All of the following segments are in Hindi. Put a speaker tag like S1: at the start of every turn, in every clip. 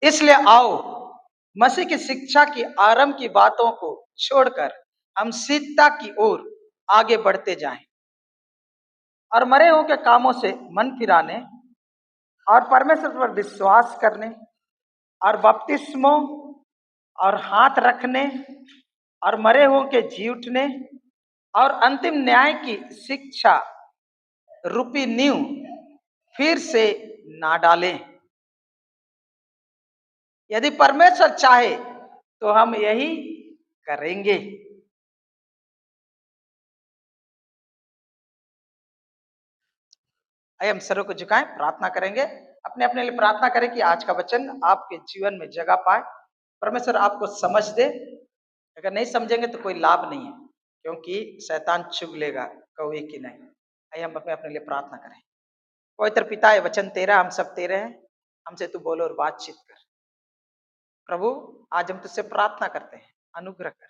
S1: इसलिए आओ मसीह की शिक्षा की आरंभ की बातों को छोड़कर हम सीधता की ओर आगे बढ़ते जाएं और मरे हुओं के कामों से मन फिराने और परमेश्वर पर विश्वास करने और बपतिस्मों और हाथ रखने और मरे हुओं के जी उठने और अंतिम न्याय की शिक्षा रूपी नींव फिर से ना डालें। यदि परमेश्वर चाहे तो हम यही करेंगे। आइए हम सरों को झुकाएं, प्रार्थना करेंगे। अपने अपने लिए प्रार्थना करें कि आज का वचन आपके जीवन में जगह पाए, परमेश्वर आपको समझ दे। अगर नहीं समझेंगे तो कोई लाभ नहीं है, क्योंकि शैतान चुग लेगा कौवे की नहीं। आइए हम अपने अपने लिए प्रार्थना करें। पवित्र पिता, ये वचन तेरा, हम सब तेरे हैं, हमसे तू बोलो और बातचीत कर। प्रभु आज हम तुझसे प्रार्थना करते हैं, अनुग्रह कर,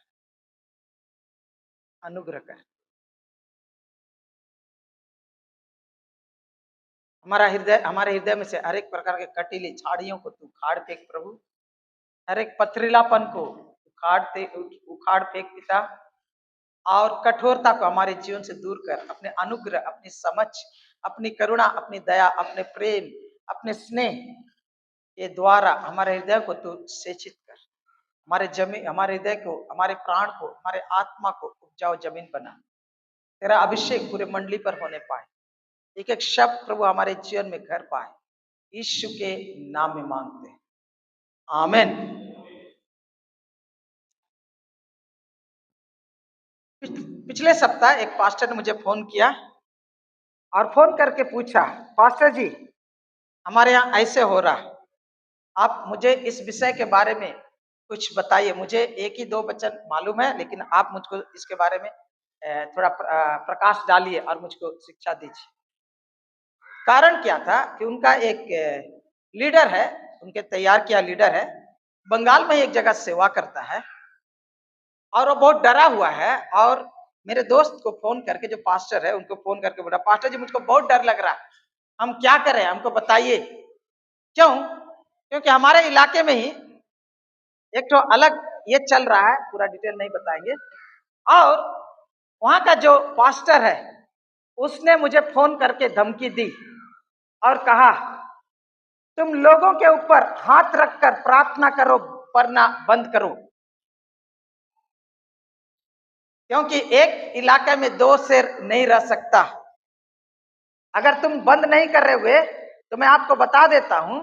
S1: अनुग्रह कर। हमारे हृदय में से हर एक प्रकार के कटीली झाड़ियों को तू उखाड़ फेंक प्रभु, हर एक पथरीलापन को उखाड़ फेंक पिता, और कठोरता को हमारे जीवन से दूर कर अपने अनुग्रह, अपनी समझ, अपनी करुणा, अपनी दया, अपने प्रेम, अपने स्नेह के द्वारा हमारे हृदय को तू सेचित कर। हमारे हृदय को, हमारे प्राण को, हमारे आत्मा को उपजाऊ जमीन बना। तेरा अभिषेक पूरे मंडली पर होने पाए, एक एक शब्द प्रभु हमारे जीवन में घर पाए। यीशु के नाम में मांगते हैं, आमेन। पिछले सप्ताह एक पास्टर ने मुझे फोन किया और फोन करके पूछा, पास्टर जी हमारे यहाँ ऐसे हो रहा, आप मुझे इस विषय के बारे में कुछ बताइए। मुझे एक ही दो वचन मालूम है, लेकिन आप मुझको इसके बारे में थोड़ा प्रकाश डालिए और मुझको शिक्षा दीजिए। कारण क्या था कि उनका एक लीडर है, उनके तैयार किया लीडर है, बंगाल में एक जगह सेवा करता है और वो बहुत डरा हुआ है। और मेरे दोस्त को फोन करके, जो पास्टर है, उनको फोन करके बोला, पास्टर जी मुझको बहुत डर लग रहा है, हम क्या करें, हमको बताइए। क्यों? क्योंकि हमारे इलाके में ही एक तो अलग ये चल रहा है, पूरा डिटेल नहीं बताएंगे। और वहां का जो पास्टर है उसने मुझे फोन करके धमकी दी और कहा, तुम लोगों के ऊपर हाथ रखकर प्रार्थना करो, पढ़ना बंद करो, क्योंकि एक इलाके में दो शेर नहीं रह सकता। अगर तुम बंद नहीं कर रहे हुए तो मैं आपको बता देता हूं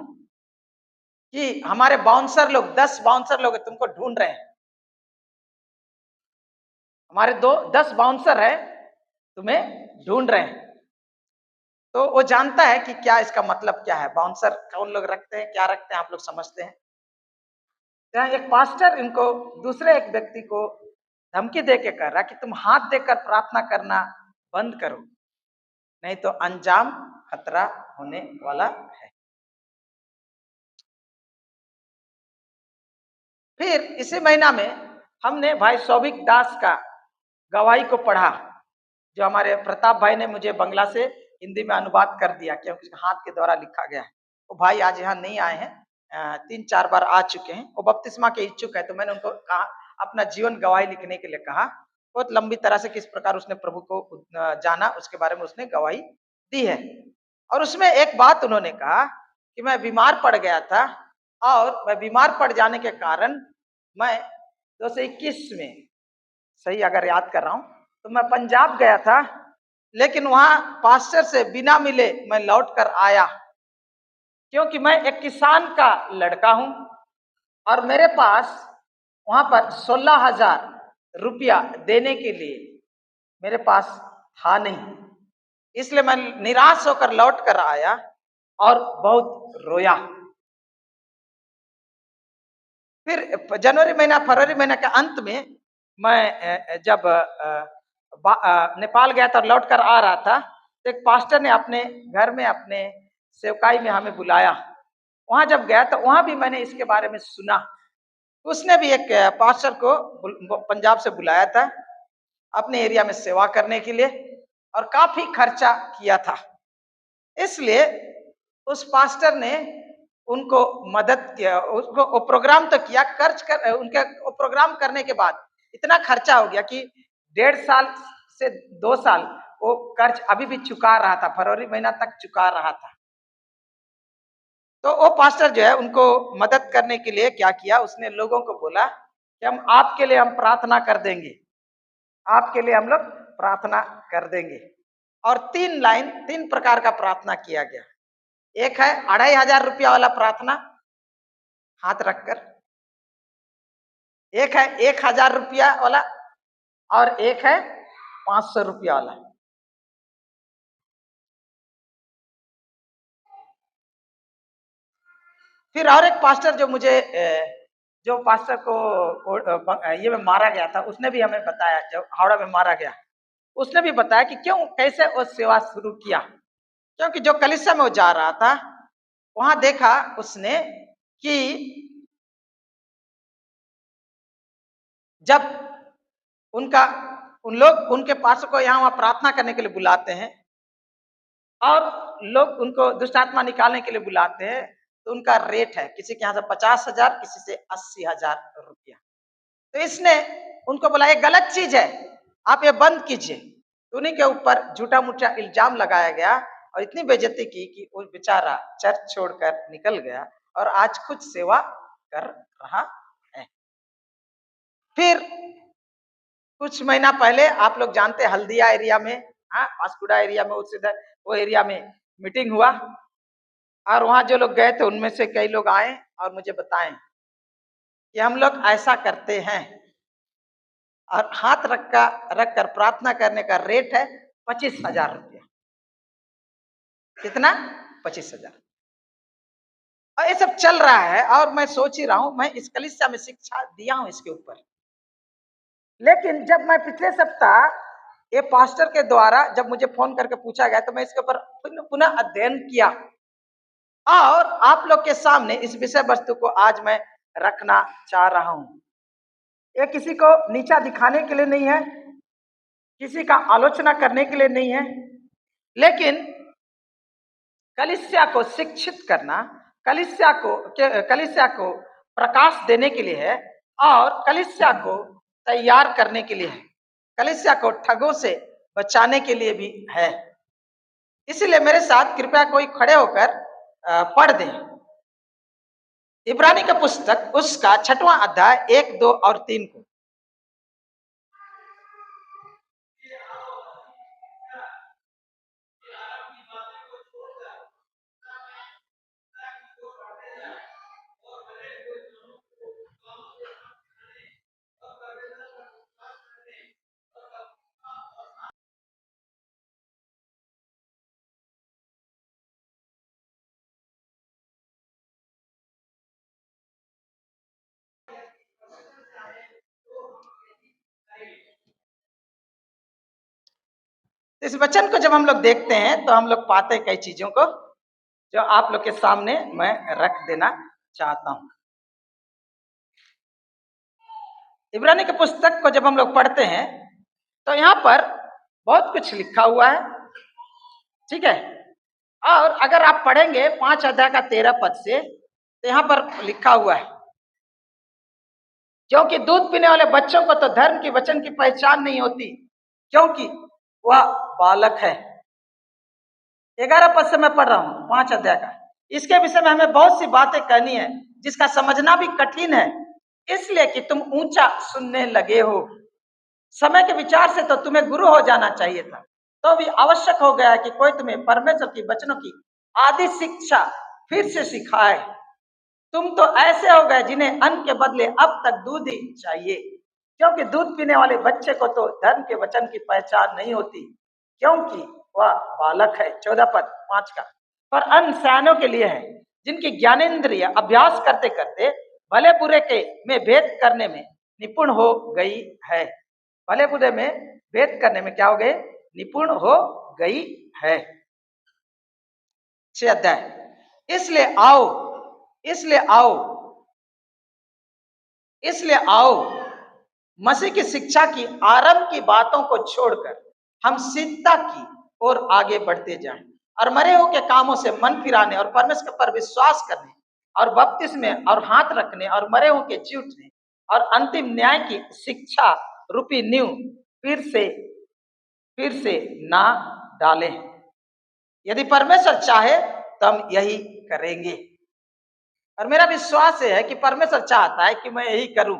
S1: कि हमारे बाउंसर लोग, 10 बाउंसर लोग तुमको ढूंढ रहे हैं। हमारे 10 बाउंसर है, तुम्हें ढूंढ रहे हैं। तो वो जानता है कि क्या इसका मतलब क्या है, बाउंसर कौन लोग रखते हैं, क्या रखते हैं, आप लोग समझते हैं। एक पास्टर इनको दूसरे एक व्यक्ति को धमकी दे के कह रहा कि तुम हाथ देकर प्रार्थना करना बंद करो, नहीं तो अंजाम खतरा होने वाला है। फिर इसी महीना में हमने भाई सौभिक दास का गवाही को पढ़ा, जो हमारे प्रताप भाई ने मुझे बंगला से हिंदी में अनुवाद कर दिया, क्योंकि हाथ के द्वारा लिखा गया है। वो भाई आज यहाँ नहीं आए हैं, 3-4 बार आ चुके हैं। वो बपतिस्मा के इच्छुक है, तो मैंने उनको कहा अपना जीवन गवाही लिखने के लिए कहा। बहुत लंबी तरह से किस प्रकार उसने प्रभु को जाना, उसके बारे में उसने गवाही दी है। और उसमें एक बात उन्होंने कहा कि मैं बीमार पड़ गया था, और मैं बीमार पड़ जाने के कारण मैं 2021 में, सही अगर याद कर रहा हूं, तो मैं पंजाब गया था, लेकिन वहां पास्टर से बिना मिले मैं लौट कर आया, क्योंकि मैं एक किसान का लड़का हूं और मेरे पास वहां पर 16,000 रुपया देने के लिए मेरे पास था नहीं। इसलिए मैं निराश होकर लौट कर आया और बहुत रोया। फिर जनवरी महीना, फरवरी महीना के अंत में मैं जब नेपाल गया था, लौट कर आ रहा था, तो एक पास्टर ने अपने घर में, अपने सेवकाई में हमें बुलाया। वहां जब गया तो वहां भी मैंने इसके बारे में सुना। उसने भी एक पास्टर को पंजाब से बुलाया था अपने एरिया में सेवा करने के लिए, और काफी खर्चा किया था। इसलिए उस पास्टर ने उनको मदद किया, उसको वो प्रोग्राम तो किया, खर्च कर उनके वो प्रोग्राम करने के बाद इतना खर्चा हो गया कि 1.5 साल से 2 साल वो कर्ज अभी भी चुका रहा था, फरवरी महीना तक चुका रहा था। तो वो पास्टर जो है उनको मदद करने के लिए क्या किया, उसने लोगों को बोला कि हम आपके लिए हम प्रार्थना कर देंगे, आपके लिए हम लोग प्रार्थना कर देंगे। और 3 प्रकार का प्रार्थना किया गया। एक है 2,500 वाला प्रार्थना हाथ रखकर, एक है 1,000 वाला, और एक है 500 वाला। फिर और एक पास्टर जो मुझे जो पास्टर को ये में मारा गया था, उसने भी हमें बताया, जब हावड़ा में मारा गया, उसने भी बताया कि क्यों कैसे वो सेवा शुरू किया। क्योंकि जो कलीसिया में वो जा रहा था, वहां देखा उसने कि जब उनका उन लोग उनके पास को यहाँ वहां प्रार्थना करने के लिए बुलाते हैं और लोग उनको दुष्ट आत्मा निकालने के लिए बुलाते हैं, तो उनका रेट है किसी के यहाँ से 50,000, किसी से 80,000 रुपया। तो इसने उनको बोला ये गलत चीज है, आप ये बंद कीजिए। तो उन्हीं के ऊपर झूठा मूठा इल्जाम लगाया गया और इतनी बेइज्जती की कि वो बेचारा चर्च छोड़कर निकल गया और आज खुद सेवा कर रहा है। फिर कुछ महीना पहले आप लोग जानते हैं हल्दिया एरिया में, हाँ पासकुड़ा एरिया में, उस इधर वो एरिया में मीटिंग हुआ और वहां जो लोग गए थे उनमें से कई लोग आए और मुझे बताएं कि हम लोग ऐसा करते हैं और हाथ रखकर प्रार्थना करने का रेट है 25,000 रुपया। कितना? 25,000। और ये सब चल रहा है और मैं सोच ही रहा हूं, मैं इस कलीसिया में शिक्षा दिया हूं इसके ऊपर। लेकिन जब मैं पिछले सप्ताह ये पास्टर के द्वारा जब मुझे फोन करके पूछा गया, तो मैं इसके ऊपर पुनः अध्ययन किया और आप लोग के सामने इस विषय वस्तु को आज मैं रखना चाह रहा हूं। ये किसी को नीचा दिखाने के लिए नहीं है, किसी का आलोचना करने के लिए नहीं है, लेकिन कलीसिया को शिक्षित करना, कलीसिया को प्रकाश देने के लिए है और कलीसिया को तैयार करने के लिए है, कलीसिया को ठगों से बचाने के लिए भी है। इसलिए मेरे साथ कृपया कोई खड़े होकर पढ़ दें इब्रानी का पुस्तक उसका 6वां अध्याय 1, 2 और 3 को। इस वचन को जब हम लोग देखते हैं तो हम लोग पाते हैं कई चीजों को जो आप लोग के सामने मैं रख देना चाहता हूं। इब्रानी के पुस्तक को जब हम लोग पढ़ते हैं तो यहाँ पर बहुत कुछ लिखा हुआ है, ठीक है। और अगर आप पढ़ेंगे 5 अध्याय का 13 पद से, तो यहाँ पर लिखा हुआ है क्योंकि दूध पीने वाले बच्चों को तो धर्म के वचन की पहचान नहीं होती, क्योंकि वह बालक है। 11 पद से मैं पढ़ रहा हूं 5 अध्याय का। इसके विषय में हमें बहुत सी बातें कहनी है जिसका समझना भी कठिन है, इसलिए कि तुम ऊंचा सुनने लगे हो। समय के विचार से तो तुम्हें गुरु हो जाना चाहिए था, तो भी आवश्यक हो गया है कि कोई तुम्हें परमेश्वर की वचनों की आदि शिक्षा फिर से सिखाए। तुम तो ऐसे हो गए जिन्हें अन्न के बदले अब तक दूध ही चाहिए, क्योंकि दूध पीने वाले बच्चे को तो धर्म के वचन की पहचान नहीं होती, क्योंकि वह बालक है। 14 पद 5 का। पर अन्न सयानों के लिए है, जिनकी ज्ञानेन्द्रिय अभ्यास करते करते भले बुरे के में भेद करने में निपुण हो गई है। भले बुरे में भेद करने में क्या हो गए? निपुण हो गई है। 6 अध्याय। इसलिए आओ मसीह की शिक्षा की आरंभ की बातों को छोड़कर हम सिद्धता की ओर आगे बढ़ते जाएं और मरे हुए के कामों से मन फिराने और परमेश्वर पर विश्वास करने और बपतिस्मे और हाथ रखने और मरे हुओं के जी उठने और अंतिम न्याय की शिक्षा रूपी नींव फिर से ना डाले। यदि परमेश्वर चाहे तो हम यही करेंगे। और मेरा विश्वास है कि परमेश्वर चाहता है कि मैं यही करूं,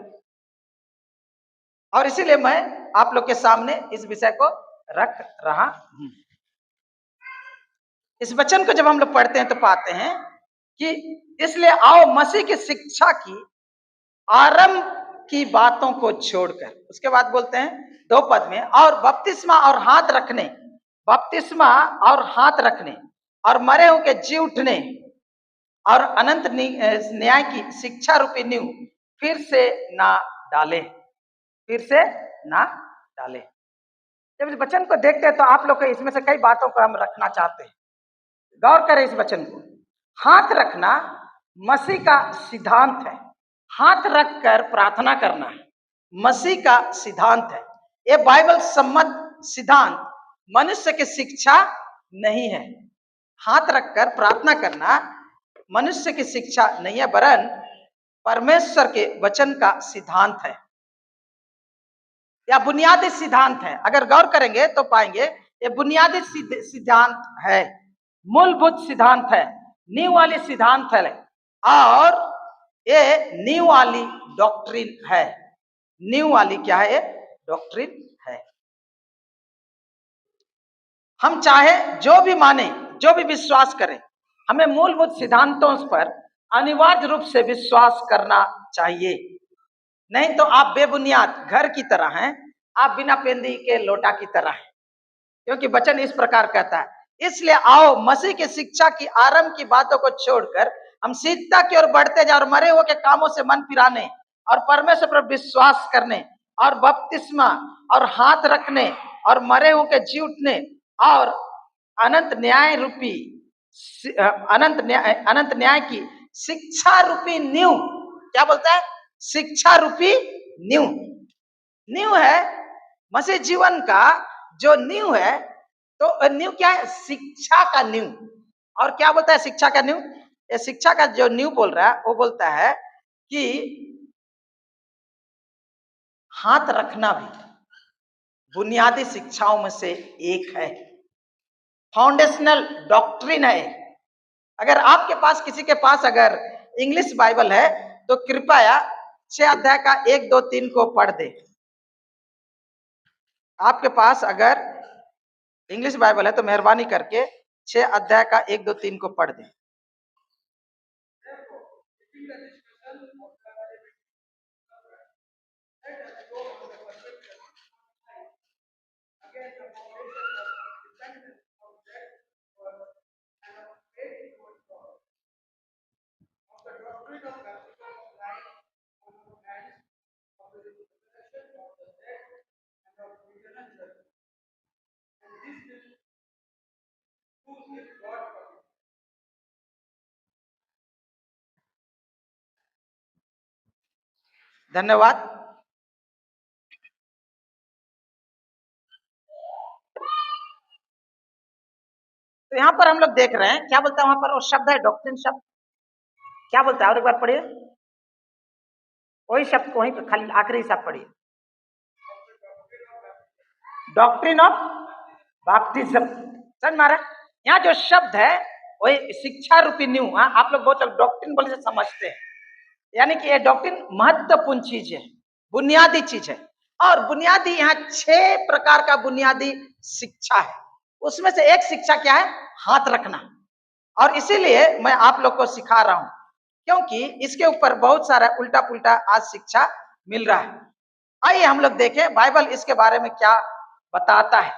S1: और इसीलिए मैं आप लोग के सामने इस विषय को रख रहा हूं। इस वचन को जब हम लोग पढ़ते हैं तो पाते हैं कि इसलिए आओ मसीह की शिक्षा की आरंभ की बातों को छोड़कर, उसके बाद बोलते हैं 2 पद में, और बपतिस्मा और हाथ रखने, बपतिस्मा और हाथ रखने और मरे हुओं के जी उठने और अनंत न्याय की शिक्षा रूपी नींव फिर से ना डाले, फिर से ना डाले। जब इस वचन को देखते हैं तो आप लोग को इसमें से कई बातों को हम रखना चाहते हैं। गौर करें इस वचन को। हाथ रखना मसीह का सिद्धांत है। हाथ रखकर प्रार्थना करना मसीह का सिद्धांत है। ये बाइबल सम्मत सिद्धांत मनुष्य की शिक्षा नहीं है। हाथ रखकर प्रार्थना करना मनुष्य की शिक्षा नहीं है, वरन परमेश्वर के वचन का सिद्धांत है या बुनियादी सिद्धांत है। अगर गौर करेंगे तो पाएंगे ये बुनियादी सिद्धांत है, मूलभूत सिद्धांत है, नींव वाली सिद्धांत है, और ये नींव वाली डॉक्ट्रिन है। नींव वाली क्या है? डॉक्ट्रिन है। हम चाहे जो भी माने, जो भी विश्वास करें, हमें मूलभूत सिद्धांतों पर अनिवार्य रूप से विश्वास करना चाहिए। नहीं तो आप बेबुनियाद घर की तरह हैं, आप बिना पेंदी के लोटा की तरह हैं, क्योंकि वचन इस प्रकार कहता है, इसलिए आओ मसीह की शिक्षा की आरंभ की बातों को छोड़कर हम सीधता की ओर बढ़ते जाए और मरे हुए के कामों से मन फिराने और परमेश्वर पर विश्वास करने और बपतिस्मा और हाथ रखने और मरे हुए के जी उठने और अनंत न्याय की शिक्षा रूपी नींव, क्या बोलता है? शिक्षा रूपी नींव। नींव है मसीह जीवन का जो नींव है। तो नींव क्या है? शिक्षा का नींव। और क्या बोलता है शिक्षा का नींव? ये शिक्षा का जो नींव बोल रहा है वो बोलता है कि हाथ रखना भी बुनियादी शिक्षाओं में से एक है, फाउंडेशनल डॉक्ट्रिन है। अगर आपके पास, किसी के पास अगर इंग्लिश बाइबल है तो कृपया 6 अध्याय का 1, 2, 3 को पढ़ दे। आपके पास अगर इंग्लिश बाइबल है तो मेहरबानी करके 6 अध्याय का 1, 2, 3 को पढ़ दे। धन्यवाद। तो यहाँ पर हम लोग देख रहे हैं क्या बोलता है वहां पर, वो शब्द है डॉक्ट्रिन शब्द। क्या बोलता है? और एक बार पढ़िए, वही शब्द को वहीं पर खाली आखिरी हिसाब पढ़िए। Doctrine of baptism. समझ मारा? यहाँ जो शब्द है वही शिक्षा रूपी नींव। आप लोग बहुत लोग डॉक्ट्रिन बोले से समझते हैं, यानी कि ये डॉक्ट्रिन महत्वपूर्ण चीज है, बुनियादी चीज है। और बुनियादी यहाँ 6 प्रकार का बुनियादी शिक्षा है। उसमें से एक शिक्षा क्या है? हाथ रखना। और इसीलिए मैं आप लोग को सिखा रहा हूं, क्योंकि इसके ऊपर बहुत सारा उल्टा पुल्टा आज शिक्षा मिल रहा है। आइए हम लोग देखें बाइबल इसके बारे में क्या बताता है।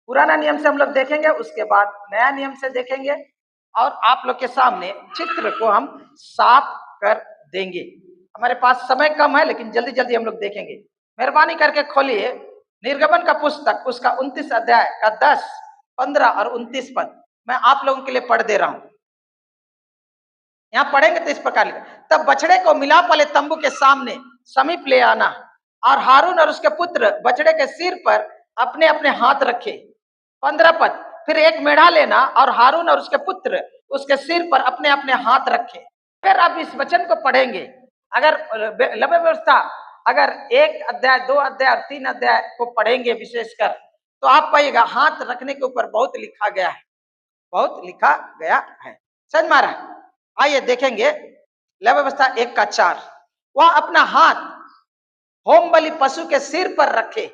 S1: पुराना नियम से हम लोग देखेंगे, उसके बाद नया नियम से देखेंगे, और आप लोग के सामने चित्र को हम साफ कर देंगे। हमारे पास समय कम है, लेकिन जल्दी जल्दी हम लोग देखेंगे। मेहरबानी करके खोलिए निर्गमन का पुस्तक, उसका 29 अध्याय का 10, 15 और 29 पद मैं आप लोगों के लिए पढ़ दे रहा हूं। यहाँ पढ़ेंगे तो इस प्रकार लिखा, तब बछड़े को मिलाप वाले तंबू के सामने समीप ले आना, और हारून और उसके पुत्र बछड़े के सिर पर अपने अपने हाथ रखे। 15 पद, फिर एक मेढ़ा लेना और हारून और उसके पुत्र उसके सिर पर अपने अपने हाथ रखे। फिर आप इस वचन को पढ़ेंगे। अगर लवे व्यवस्था अगर 1 अध्याय 2 अध्याय और 3 अध्याय को पढ़ेंगे विशेषकर, तो आप पाइएगा हाथ रखने के ऊपर बहुत लिखा गया है, बहुत लिखा गया है। समझ मारा? आइए देखेंगे लवे व्यवस्था 1:4। वह अपना हाथ होम बलि पशु के सिर पर रखे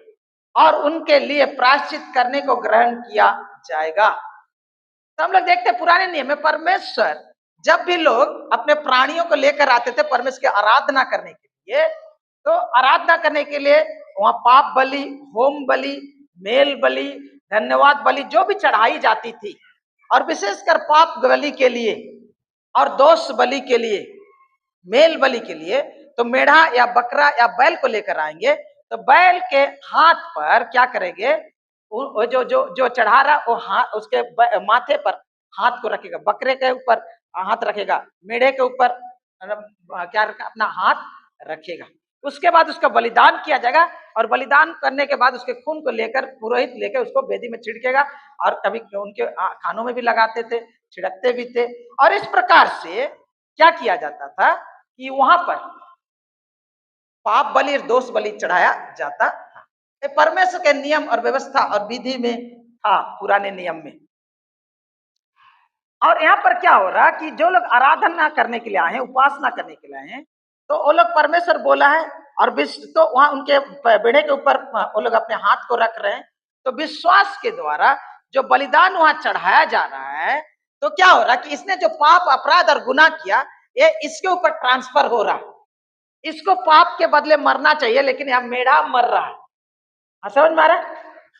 S1: और उनके लिए प्रायश्चित करने को ग्रहण किया जाएगा। तो हम लोग देखते हैं पुराने नियम में परमेश्वर जब भी लोग अपने प्राणियों को लेकर आते थे परमेश्वर की आराधना करने के लिए, तो आराधना करने के लिए वहां पाप बलि, होम बलि, मेल बलि, धन्यवाद बलि जो भी चढ़ाई जाती थी, और विशेषकर पाप बलि के लिए और दोष बलि के लिए, मेल बलि के लिए, तो मेढ़ा या बकरा या बैल को लेकर आएंगे। तो बैल के हाथ पर क्या करेंगे, जो जो जो चढ़ा रहा वो हाथ उसके माथे पर हाथ को रखेगा, बकरे के ऊपर हाथ रखेगा, मेढ़े के ऊपर क्या रखा, अपना हाथ रखेगा। उसके बाद उसका बलिदान किया जाएगा, और बलिदान करने के बाद उसके खून को लेकर पुरोहित लेकर उसको वेदी में छिड़केगा, और कभी उनके खानों में भी लगाते थे, छिड़कते भी थे। और इस प्रकार से क्या किया जाता था कि वहां पर पाप बलि और दोष बलि चढ़ाया जाता था। परमेश्वर के नियम और व्यवस्था और विधि में था पुराने नियम में। और यहाँ पर क्या हो रहा कि जो लोग आराधना करने के लिए आए हैं, उपासना करने के लिए आए हैं, तो वो लोग परमेश्वर बोला है, और तो वहां उनके बेड़े के ऊपर वो लोग अपने हाथ को रख रहे हैं। तो विश्वास के द्वारा जो बलिदान वहां चढ़ाया जा रहा है, तो क्या हो रहा कि इसने जो पाप अपराध और गुनाह किया, ये इसके ऊपर ट्रांसफर हो रहा है। इसको पाप के बदले मरना चाहिए, लेकिन यहाँ मेढ़ा मर रहा है। समझ में आ रहा है?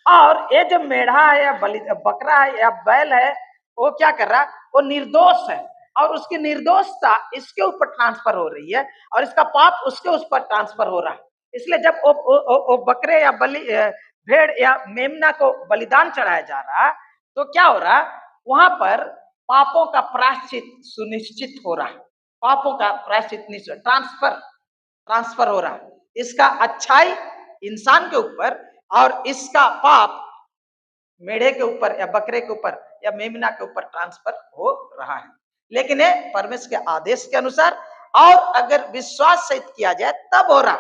S1: और ये जो मेढ़ा है या बकरा है या बैल है, वो क्या कर रहा है, वो निर्दोष है, और उसकी निर्दोषता इसके ऊपर ट्रांसफर हो रही है, और इसका पाप उसके उस पर ट्रांसफर हो रहा है। इसलिए जब वो बकरे या भेड़ या मेमना को बलिदान चढ़ाया जा रहा, तो क्या हो रहा, वहां पर पापों का प्रायश्चित सुनिश्चित हो रहा है। पापों का प्रायश्चित ट्रांसफर हो रहा है। इसका अच्छाई इंसान के ऊपर और इसका पाप मेढ़े के ऊपर या बकरे के ऊपर या मेमना के ऊपर ट्रांसफर हो रहा है। लेकिन ये परमेश्वर के आदेश के अनुसार, और अगर विश्वास सहित किया जाए तब हो रहा।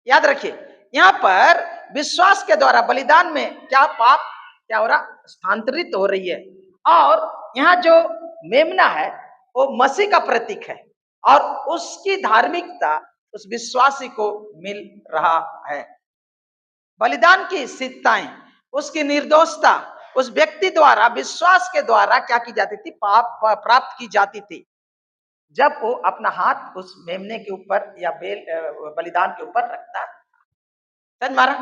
S1: याद रखिए, यहाँ पर विश्वास के द्वारा बलिदान में क्या पाप क्या हो रहा, स्थानांतरित हो रही है। और यहाँ जो मेमना है वो मसीह का प्रतीक है, और उसकी धार्मिकता उस विश्वासी को मिल रहा है। बलिदान की सिद्धताएं, उसकी निर्दोषता उस व्यक्ति द्वारा विश्वास के द्वारा क्या की जाती थी, पाप प्राप्त की जाती थी, जब वो अपना हाथ उस मेमने के ऊपर या बलिदान के ऊपर रखता। समझ मारा?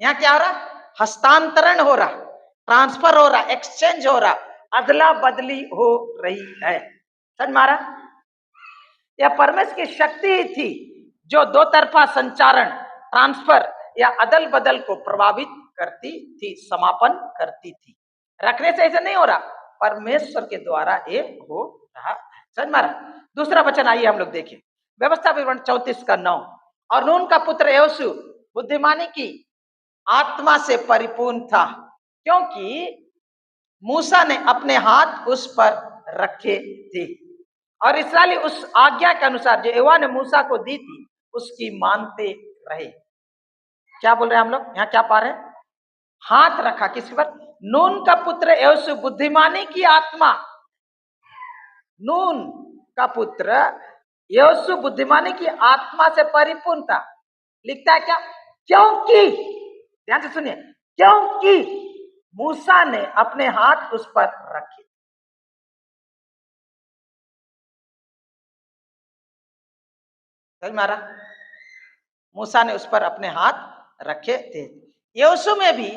S1: यहाँ क्या हो रहा, हस्तांतरण हो रहा, ट्रांसफर हो रहा, एक्सचेंज हो रहा, अदला बदली हो रही है। समझ मारा? यह परमेश्वर की शक्ति ही थी जो दो तरफा संचारण, ट्रांसफर या अदल बदल को प्रभावित करती थी, समापन करती थी। रखने से ऐसा नहीं हो रहा, परमेश्वर के द्वारा ये हो रहा। समझ मारा? दूसरा वचन आइए हम लोग देखें, व्यवस्था विवरण 34:9। और नून का पुत्र यहोशू बुद्धिमानी की आत्मा से परिपूर्ण था, क्योंकि मूसा ने अपने हाथ उस पर रखे थे, और इस्राएली उस आज्ञा के अनुसार जो यहोवा ने मूसा को दी थी उसकी मानते रहे। क्या बोल रहे हैं हम लोग यहाँ, क्या पा रहे हैं, हाथ रखा किसके पर, नून का पुत्र यहोशू बुद्धिमानी की आत्मा, नून का पुत्र यहोशू बुद्धिमानी की आत्मा से परिपूर्ण था। लिखता है क्या, क्योंकि, ध्यान से सुनिए, क्योंकि मूसा ने अपने हाथ उस पर रखे। समझ में आ रहा, मूसा ने उस पर अपने हाथ रखे थे। यहोशू में भी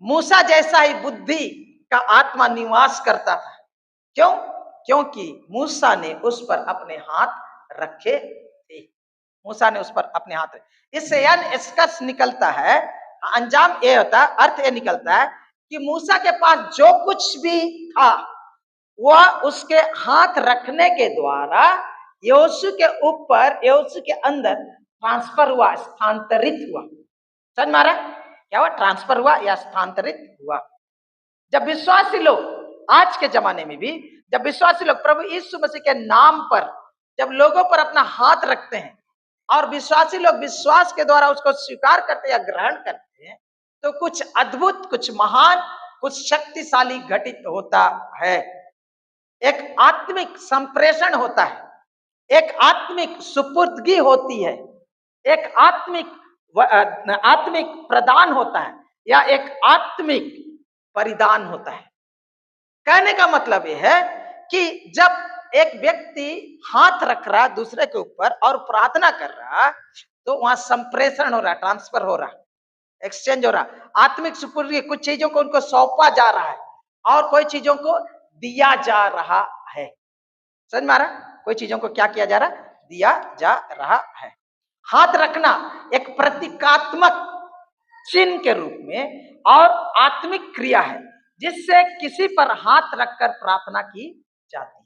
S1: मूसा जैसा ही बुद्धि का आत्मा निवास करता था। क्यों? क्योंकि मूसा ने उस पर अपने हाथ रखे थे। मूसा ने उस पर अपने हाथ रखे। इससे यह निष्कर्ष निकलता है, अंजाम ये होता है, अर्थ ये निकलता है कि मूसा के पास जो कुछ भी था वह उसके हाथ रखने के द्वारा यहोशू के ऊपर, यहोशू के अंदर ट्रांसफर हुआ, स्थानांतरित हुआ। समझ में आ रहा है? क्या हुआ, ट्रांसफर हुआ या स्थानांतरित हुआ। जब विश्वासी लोग आज के जमाने में भी, जब विश्वासी लोग प्रभु यीशु मसीह के नाम पर जब लोगों पर अपना हाथ रखते हैं और विश्वासी लोग विश्वास के द्वारा उसको स्वीकार करते हैं या ग्रहण करते हैं, तो कुछ अद्भुत, कुछ महान, कुछ शक्तिशाली घटित होता है। एक आत्मिक संप्रेषण होता है, एक आत्मिक सुपुर्दगी होती है, एक आत्मिक प्रदान होता है, या एक आत्मिक परिधान होता है। कहने का मतलब यह है कि जब एक व्यक्ति हाथ रख रहा है दूसरे के ऊपर और प्रार्थना कर रहा है, तो वहां संप्रेषण हो रहा है, ट्रांसफर हो रहा है, एक्सचेंज हो रहा है। आत्मिक सुपुर्दगी, कुछ चीजों को उनको सौंपा जा रहा है और कोई चीजों को दिया जा रहा है। समझ में आ रहा? कोई चीजों को क्या किया जा रहा है? दिया जा रहा है। हाथ रखना एक प्रतीकात्मक चिन्ह के रूप में और आत्मिक क्रिया है जिससे किसी पर हाथ रखकर प्रार्थना की जाती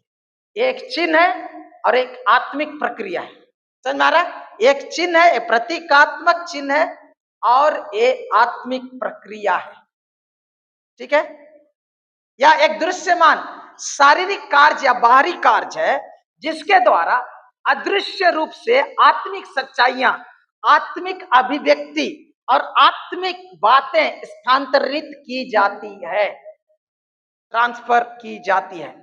S1: है। एक चिन्ह है और एक आत्मिक प्रक्रिया है। समझ में आ रहा? एक चिन्ह है, एक प्रतीकात्मक चिन्ह है और ये आत्मिक प्रक्रिया है। ठीक है? या एक दृश्यमान शारीरिक कार्य या बाहरी कार्य है जिसके द्वारा अदृश्य रूप से आत्मिक सच्चाइयां, आत्मिक अभिव्यक्ति और आत्मिक बातें स्थानांतरित की जाती है, ट्रांसफर की जाती है।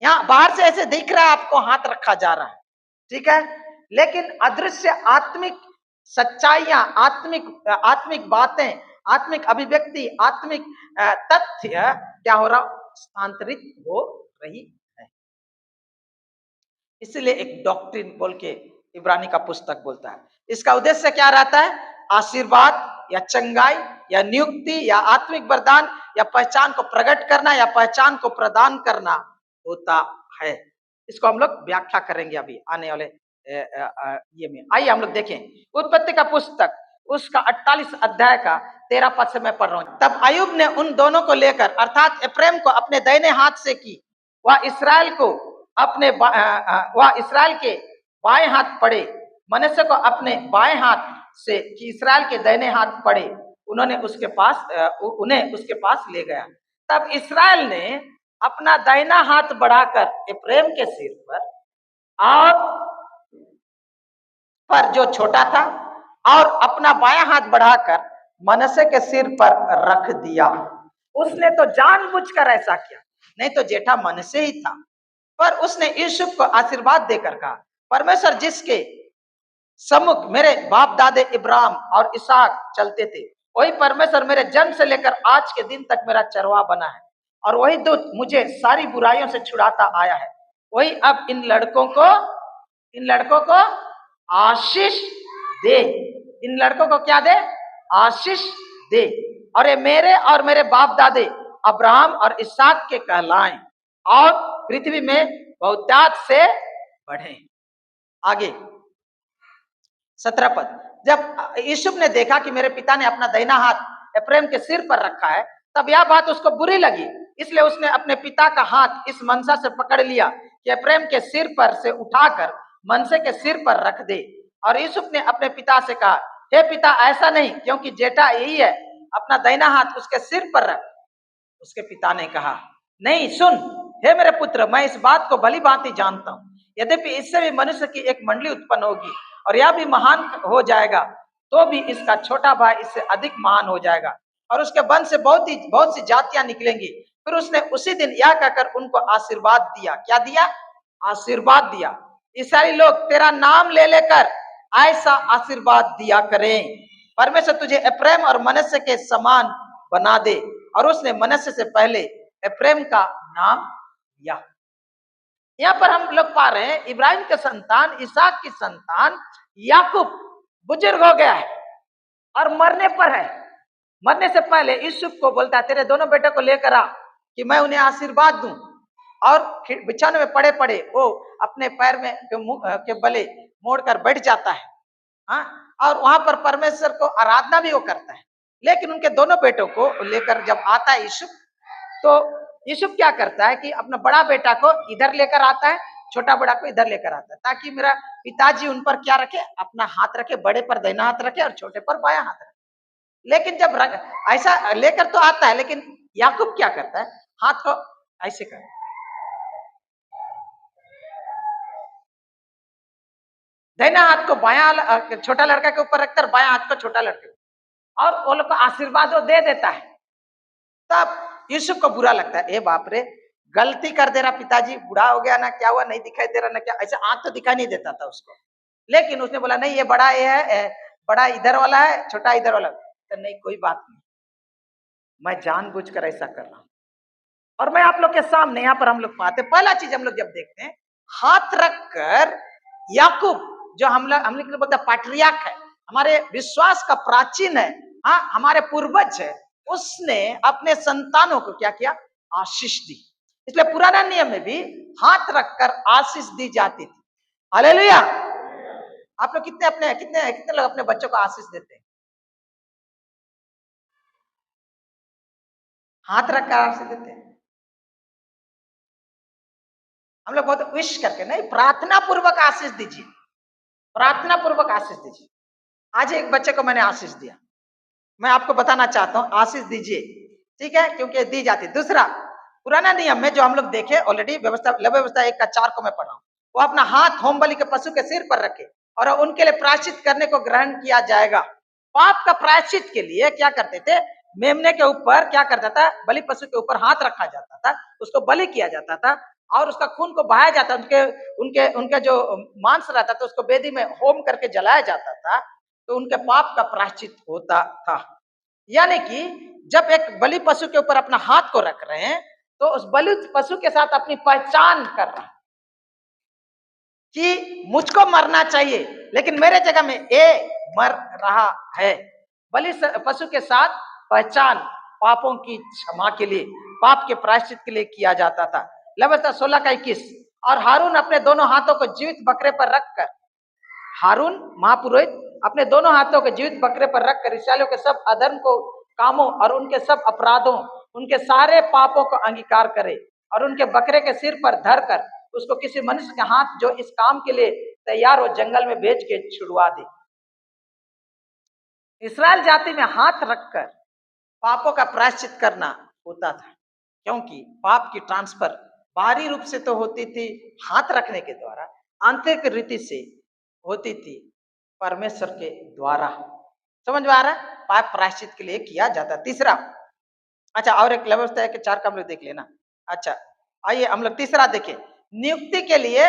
S1: यहां बाहर से ऐसे दिख रहा है आपको हाथ रखा जा रहा है, ठीक है, लेकिन अदृश्य आत्मिक सच्चाइयां, आत्मिक बातें, आत्मिक अभिव्यक्ति, आत्मिक तथ्य क्या हो रहा? स्थानांतरित हो रही है। इसलिए एक डॉक्ट्रिन बोल के इब्रानी का पुस्तक बोलता है। इसका उद्देश्य क्या रहता है? आशीर्वाद या चंगाई या नियुक्ति या आत्मिक वरदान या पहचान को प्रकट करना या पहचान को प्रदान करना होता है। इसको हम लोग व्याख्या करेंगे अभी आने वाले ये में। आइए हम लोग देखें उत्पत्ति का पुस्तक उसका 48 अध्याय का 13 पद से मैं पढ़ रहा हूं। तब अय्यूब ने उन दोनों को लेकर अर्थात एप्रैम को अपने दाहिने हाथ से की, वह इसराइल के बाएं हाथ पड़े, मनश्शे को अपने बाएं हाथ से कि इसराइल के दाहिने हाथ पड़े, उन्हें उसके पास ले गया। तब इसराइल ने अपना दाहिना हाथ बढ़ाकर एप्रैम के सिर पर जो छोटा था और अपना बायां हाथ बढ़ाकर मनश्शे के सिर पर रख दिया। उसने तो जानबूझकर ऐसा किया, नहीं तो जेठा मनश्शे ही था, पर उसने यूसुफ को आशीर्वाद देकर कहा, परमेश्वर जिसके सम्मुख मेरे बाप दादे इब्राहिम और इसहाक चलते थे, वही परमेश्वर मेरे जन्म से लेकर आज के दिन तक मेरा चरवाहा बना है, और वही दूत मुझे सारी बुराइयों से छुड़ाता आया है। वही अब इन लड़कों को आशीष दे। इन लड़कों को क्या दे? आशीष दे, और ये मेरे और मेरे बाप दादे अब्राहम और इसहाक के कहलाएं और पृथ्वी में बहुतायत से बढ़े। आगे 17 पद। जब यूसुफ ने देखा कि मेरे पिता ने अपना दाहिना हाथ एप्रैम के सिर पर रखा है, तब यह बात उसको बुरी लगी, इसलिए उसने अपने पिता का हाथ इस मनसा से पकड़ लिया कि एप्रैम के सिर पर से उठाकर मनसे के सिर पर रख दे। और यूसुफ ने अपने पिता से कहा, हे पिता, ऐसा नहीं, क्योंकि जेठा यही है, अपना दाहिना हाथ उसके सिर पर रख। उसके पिता ने कहा, नहीं, सुन हे मेरे पुत्र, मैं इस बात को भली भांति जानता हूँ, यद्यपि इससे भी मनुष्य की एक मंडली उत्पन्न होगी और यह भी महान हो जाएगा, तो भी इसका छोटा भाई इससे अधिक महान हो जाएगा और उसके वंश से बहुत सी जातियां निकलेंगी। फिर उसने उसी दिन यह कहकर उनको आशीर्वाद दिया। क्या दिया? आशीर्वाद दिया। इस्राएली लोग तेरा नाम ले लेकर ऐसा आशीर्वाद दिया करें, परमेश्वर तुझे एप्रैम और मनश्शे के समान बना दे। और उसने मनश्शे से पहले एप्रैम का नाम लिया। यहाँ पर हम लोग पा रहे हैं इब्राहिम के संतान, इसहाक की संतान याकूब बुजुर्ग हो गया है और मरने पर है। मरने से पहले यूसुफ को बोलता है, तेरे दोनों बेटे को लेकर आ कि मैं उन्हें आशीर्वाद दूं। और बिछाने में पड़े पड़े वो अपने पैर में के बले मोड़कर बैठ जाता है। हाँ, और वहां पर परमेश्वर को आराधना भी वो करता है। लेकिन उनके दोनों बेटों को लेकर जब आता है यूसुफ, तो यूसुफ क्या करता है कि अपना बड़ा बेटा को इधर लेकर आता है, छोटा बड़ा को इधर लेकर आता है, ताकि मेरा पिताजी उन पर क्या रखे? अपना हाथ रखे, बड़े पर दाहिना हाथ रखे और छोटे पर बायां हाथ रखे। लेकिन जब ऐसा लेकर तो आता है, लेकिन याकूब क्या करता है? हाथ को ऐसे करता है, दाहिना हाथ को बायां छोटा लड़का के ऊपर रखकर बायां हाथ को छोटा लड़के और वो लोग को आशीर्वाद वो दे देता है। तब यूसुफ को बुरा लगता है, ए बाप रे, गलती कर दे रहा पिताजी, बूढ़ा हो गया ना, क्या हुआ, नहीं दिखाई दे रहा ना, क्या ऐसे आंख तो दिखाई नहीं देता था उसको। लेकिन उसने बोला नहीं, ये बड़ा ये है, बड़ा इधर वाला है, छोटा इधर वाला। तो नहीं, कोई बात नहीं, मैं जानबूझकर ऐसा कर रहा हूं। और मैं आप लोग के सामने यहाँ पर हम लोग पाते, पहला चीज हम लोग जब देखते हैं, हाथ रखकर याकूब, जो हम लोग बोलते हैं पैट्रियार्क है, हमारे विश्वास का प्राचीन है, हाँ, हमारे पूर्वज है, उसने अपने संतानों को क्या किया, आशीष दी। इसलिए पुराना नियम में भी हाथ रखकर आशीष दी जाती थी। हालेलुया। आप लोग कितने कितने लोग अपने बच्चों को आशीष देते हैं? हाथ रखकर आशीष देते हैं। हम लोग बहुत विश करके नहीं, प्रार्थना पूर्वक आशीष दीजिए, प्रार्थना पूर्वक आशीष दीजिए। आज एक बच्चे को मैंने आशीष दिया, मैं आपको बताना चाहता हूं, आशीष दीजिए, ठीक है, क्योंकि दी जाती। दूसरा, पुराना नियम में जो हम लोग देखे ऑलरेडी, व्यवस्था लव व्यवस्था 1:4 को मैं पढ़ा हूं, वो अपना हाथ होम बलि के पशु के सिर पर रखे और उनके लिए प्रायश्चित करने को ग्रहण किया जाएगा। पाप का प्रायश्चित के लिए क्या करते थे, मेमने के ऊपर क्या करता था, बलि पशु के ऊपर हाथ रखा जाता था, उसको बलि किया जाता था और उसका खून को बहाया जाता, उनके उनके उनका जो मांस रहता था उसको वेदी में होम करके जलाया जाता था, तो उनके पाप का प्रायश्चित होता था। यानी कि जब एक बलि पशु के ऊपर अपना हाथ को रख रहे हैं, तो उस बलि पशु के साथ अपनी पहचान कर रहे हैं कि मुझको मरना चाहिए, लेकिन मेरे जगह में ए मर रहा है। बलि पशु के साथ पहचान पापों की क्षमा के लिए, पाप के प्रायश्चित के लिए किया जाता था। लवस्ता 16:21, और हारून अपने दोनों हाथों को जीवित बकरे पर रखकर, हारून महापुरोहित अपने दोनों हाथों को जीवित बकरे पर रखकर इस्राएलियों के सब अधर्म को, कामों और उनके सब अपराधों, उनके सारे पापों को अंगीकार करे और उनके बकरे के सिर पर धरकर उसको किसी मनुष्य के हाथ जो इस काम के लिए तैयार हो जंगल में भेज के छुड़वा दे। इस्राएल जाति में हाथ रखकर पापों का प्रायश्चित करना होता था, क्योंकि पाप की ट्रांसफर बाहरी रूप से तो होती थी हाथ रखने के द्वारा, आंतरिक रीति से होती थी परमेश्वर के द्वारा। समझ में आ रहा है, पाप प्रायश्चित के लिए किया जाता। तीसरा, अच्छा, और एक व्यवस्था है कि 4 का हम लोग देख लेना। अच्छा, आइए हम लोग तीसरा देखें, नियुक्ति के लिए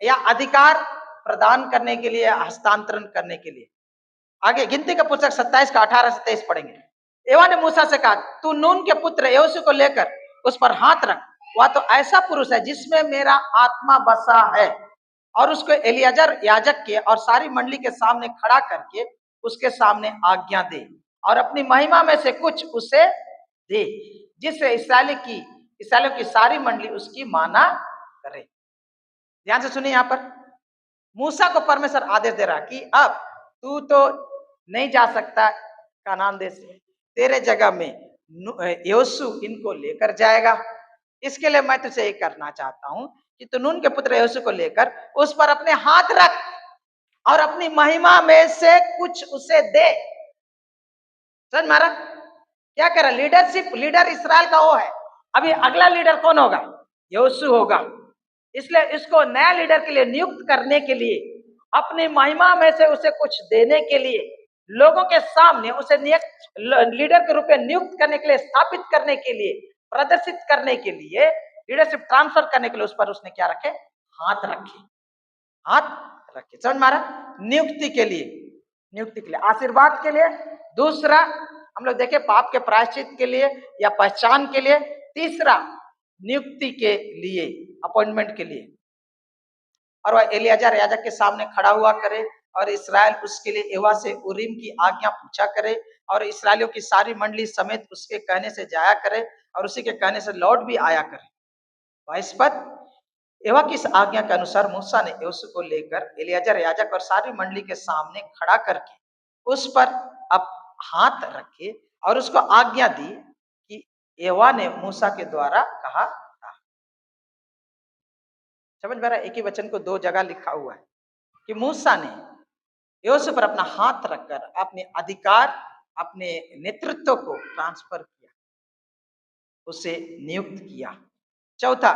S1: या अधिकार प्रदान करने के लिए, हस्तांतरण करने के लिए। आगे गिनती का पुस्तक 27 का 18 से 23 पढ़ेंगे। एवा ने मूसा से कहा, तू नून के पुत्र यहोशू को लेकर उस पर हाथ रख, वह तो ऐसा पुरुष है जिसमें मेरा आत्मा बसा है, और उसको एलियाजर याजक के और सारी मंडली के सामने खड़ा करके उसके सामने आज्ञा दे और अपनी महिमा में से कुछ उसे दे, जिससे इस्राएलियों की सारी मंडली उसकी माना करे। ध्यान से सुनिए, यहाँ पर मूसा को परमेश्वर आदेश दे रहा कि अब तू तो नहीं जा सकता कानान देश में, तेरे जगह में यहोशू इनको लेकर जाएगा। इसके लिए मैं तुझे एक करना चाहता हूं कि तू नून के पुत्र यहोशू को लेकर उस पर अपने हाथ रख और अपनी महिमा में से कुछ उसे दे। समझ मारा, क्या कह रहा, लीडरशिप, लीडर इसराइल का वो है, अभी अगला लीडर कौन होगा, यहोशू होगा। इसलिए इसको नया लीडर के लिए नियुक्त करने के लिए, अपनी महिमा में से उसे कुछ देने के लिए, लोगों के सामने उसे लीडर के रूप में नियुक्त करने के लिए, स्थापित करने के लिए, प्रदर्शित करने के लिए, लीडरशिप ट्रांसफर करने के लिए उस पर उसने क्या रखे, हाथ रखे, हाथ रखे। समझ मारा, नियुक्ति के लिए, नियुक्ति के लिए, आशीर्वाद के लिए। दूसरा हम लोग देखें पाप के प्रायश्चित के लिए या पहचान के लिए। तीसरा नियुक्ति के लिए, अपॉइंटमेंट के लिए, और वह एलियाजर याजक के सामने खड़ा हुआ करे और इस्राएल उसके लिए एवा से उरीम की आज्ञा पूछा करे और इस्राएलियों की सारी मंडली समेत उसके कहने से जाया करे और उसी के कहने से लौट भी आया करे। 22 पद, एवा की इस आज्ञा के अनुसार मूसा ने यहोशू को लेकर एलियाजर याजक और सारी मंडली के सामने खड़ा करके उस पर अब हाथ रखे और उसको आज्ञा दी कि एवा ने मूसा के द्वारा कहा था। समझ में आ रहा है, एक ही वचन को 2 जगह लिखा हुआ है कि मूसा ने यहोशू पर अपना हाथ रखकर अपने अधिकार, अपने नेतृत्व को ट्रांसफर किया, उसे नियुक्त किया। चौथा,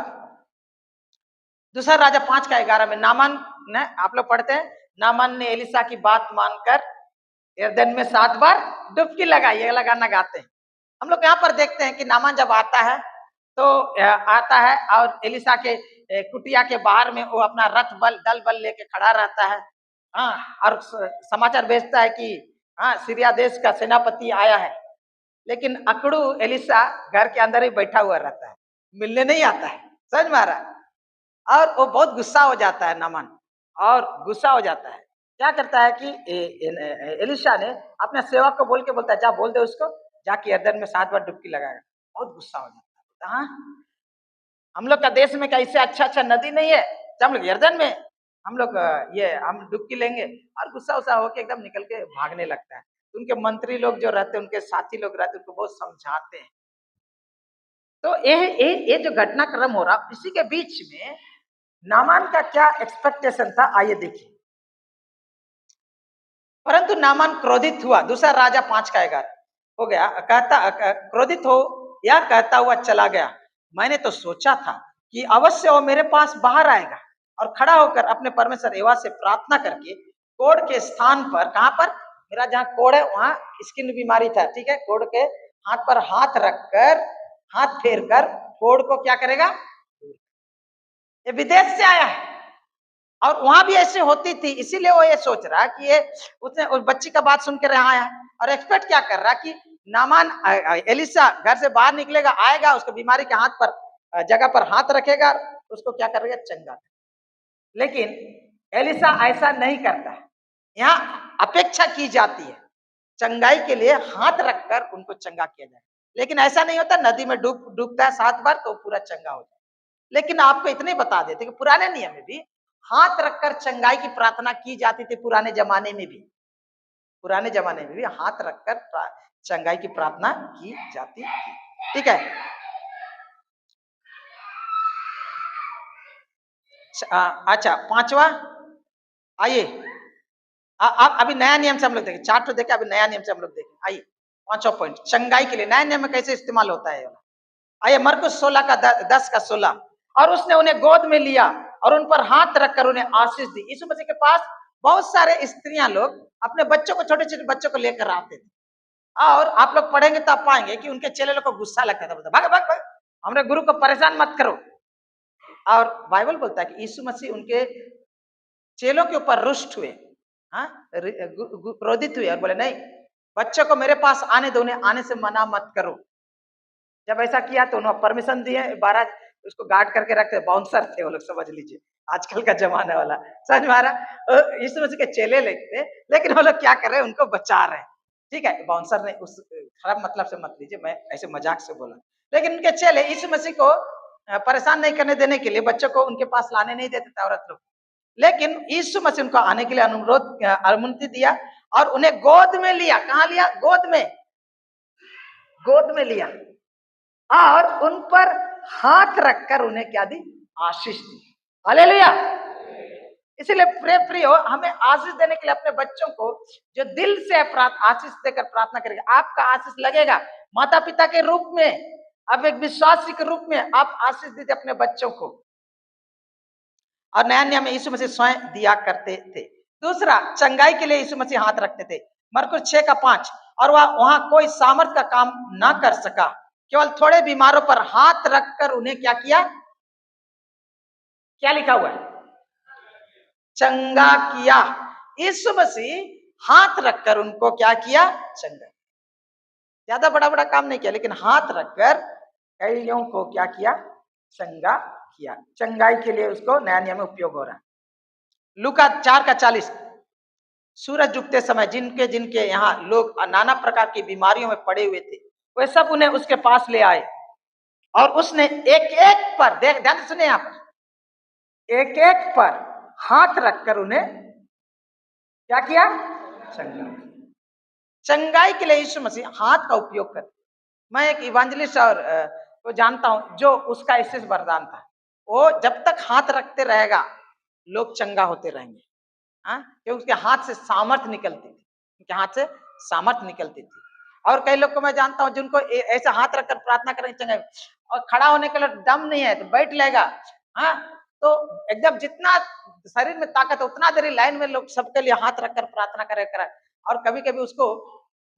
S1: दूसरा राजा 5 का 11 में नामान ने, आप लोग पढ़ते हैं, नामान ने एलिसा की बात मानकर यरदन में 7 बार डुबकी लगाई। ये लगाना गाते हैं हम लोग। यहाँ पर देखते हैं कि नामान जब आता है तो आता है और एलिसा के कुटिया के बाहर में वो अपना रथ बल दल बल लेके खड़ा रहता है। हाँ, और समाचार भेजता है कि हाँ, सीरिया देश का सेनापति आया है। लेकिन अकड़ू एलिसा घर के अंदर ही बैठा हुआ रहता है, मिलने नहीं आता है। समझ में आ रहा है? और वो बहुत गुस्सा हो जाता है नामान, और गुस्सा हो जाता है। क्या करता है कि एलिशा ने अपने सेवक को बोल के बोलता है, जा बोल दे उसको जाके यरदन में 7 बार डुबकी लगाएगा। बहुत गुस्सा हो जाता है। हाँ, हम लोग का देश में कैसे अच्छा अच्छा नदी नहीं है, जब हम लोग यरदन में हम लोग ये हम डुबकी लेंगे। और गुस्सा उस्सा होके एकदम निकल के भागने लगता है। उनके मंत्री लोग जो रहते हैं, उनके साथी लोग रहते हैं, उनको बहुत समझाते हैं। तो ये जो घटनाक्रम हो रहा, इसी के बीच में नामान का क्या एक्सपेक्टेशन था, आइए देखिए। परंतु नामान क्रोधित हुआ। दूसरा राजा 5 का 11 हो गया। कहता क्रोधित हो या कहता हुआ चला गया, मैंने तो सोचा था कि अवश्य वो मेरे पास बाहर आएगा और खड़ा होकर अपने परमेश्वर यहोवा से प्रार्थना करके कोढ़ के स्थान पर, कहां पर, मेरा जहां कोढ़ है वहां स्किन बीमारी था, ठीक है, कोढ़ के हाथ पर हाथ रखकर, हाथ फेर कर कोढ़ को क्या करेगा। ये विदेश से आया है और वहां भी ऐसे होती थी, इसीलिए वो ये सोच रहा कि ये उसने उस बच्ची का बात सुन के रहा है और एक्सपेक्ट क्या कर रहा कि नामान एलिसा घर से बाहर निकलेगा, आएगा, उसको बीमारी के हाथ पर जगह पर हाथ रखेगा, उसको क्या करेगा, चंगा। लेकिन एलिसा ऐसा नहीं करता है। यहाँ अपेक्षा की जाती है चंगाई के लिए हाथ रखकर उनको चंगा किया जाए, लेकिन ऐसा नहीं होता। नदी में डूबता है 7 बार तो पूरा चंगा हो जाए। लेकिन आपको इतने बता देते कि पुराने नियम में भी हाथ रखकर चंगाई की प्रार्थना की जाती थी। पुराने जमाने में भी, पुराने जमाने में भी हाथ रखकर चंगाई की प्रार्थना की जाती थी। ठीक है। अच्छा, 5वां, आइए आप अभी नया नियम से हम लोग देखें। चार्ट तो देखे, अभी नया नियम से हम लोग देखें। आइए 5वां पॉइंट, चंगाई के लिए नया नियम में कैसे इस्तेमाल होता है। आइए मरकुस 16 का 10 का 16, और उसने उन्हें गोद में लिया और उन पर हाथ रखकर उन्हें आशीष दी। यीशु मसीह के पास बहुत सारे स्त्रियां लोग अपने बच्चों को, छोटे छोटे बच्चों को लेकर आते थे, और आप लोग पढ़ेंगे तो आप पाएंगे कि उनके चेले लोग को गुस्सा लगता था, बोलता भाग भाग भाग, हमने गुरु को परेशान मत करो। और बाइबल बोलता है कि यीशु मसीह उनके चेलों के ऊपर रुष्ट हुए, हाँ, क्रोधित हुए और बोले नहीं, बच्चों को मेरे पास आने दो, उन्हें आने से मना मत करो। जब ऐसा किया तो उन्होंने परमिशन दिए। 12 उसको गार्ड करके रखते, बाउंसर थे वो लोग, समझ लीजिए आजकल का जमाना वाला। समझ में आ रहा? यीशु मसीह के चेले लगते, लेकिन वो लोग क्या कर रहे हैं, उनको बचा रहे हैं। ठीक है, बाउंसर ने उस खराब मतलब से मत लीजिए, मैं ऐसे मजाक से बोला। लेकिन उनके चेले यीशु मसीह को परेशान नहीं करने देने के लिए बच्चों को उनके पास लाने नहीं देते थे औरत लोग। लेकिन यीशु मसीह उनको आने के लिए अनुमति दिया और उन्हें गोद में लिया। कहाँ लिया? गोद में, गोद में लिया और उन पर हाथ रखकर उन्हें क्या दी? आशीष दी। हालेलुया। इसलिए प्रियो, हमें आशीष देने के लिए अपने बच्चों को जो दिल से आशीष देकर प्रार्थना करेगा, आपका आशीष लगेगा माता पिता के रूप में, अब एक विश्वासी के रूप में आप आशीष दीजिए अपने बच्चों को। और नया नियम में यीशु मसीह स्वयं दिया करते थे। दूसरा, चंगाई के लिए यीशु मसीह हाथ रखते थे। मरकुस 6 का 5, और वह वहां कोई सामर्थ का काम ना कर सका, केवल थोड़े बीमारों पर हाथ रखकर उन्हें क्या किया? क्या लिखा हुआ है? चंगा किया। यीशु मसीह हाथ रखकर उनको क्या किया? चंगा। ज्यादा बड़ा बड़ा काम नहीं किया, लेकिन हाथ रखकर कईयों को क्या किया? चंगा किया। चंगाई के लिए उसको नया नियम में उपयोग हो रहा है। लूका 4 का 40, सूरज डूबते समय जिनके जिनके यहाँ लोग नाना प्रकार की बीमारियों में पड़े हुए थे, वे सब उन्हें उसके पास ले आए और उसने एक एक पर, देख ध्यान सुने, यहाँ पर एक एक पर हाथ रखकर उन्हें क्या किया? चंगा। चंगाई के लिए यीशु मसीह हाथ का उपयोग कर। मैं एक इवांजलिस्ट और को जानता हूं जो उसका विशेष वरदान था। वो जब तक हाथ रखते रहेगा लोग चंगा होते रहेंगे, क्योंकि उसके हाथ से सामर्थ निकलती थी, उनके हाथ से सामर्थ निकलती थी। और कई लोग को मैं जानता हूं जिनको ऐसा हाथ रखकर प्रार्थना करें चंगा, और खड़ा होने के लिए दम नहीं है तो बैठ लेगा, तो एकदम जितना शरीर में ताकत है उतना देरी लाइन में लोग सबके लिए हाथ रखकर प्रार्थना करे कर। और कभी कभी उसको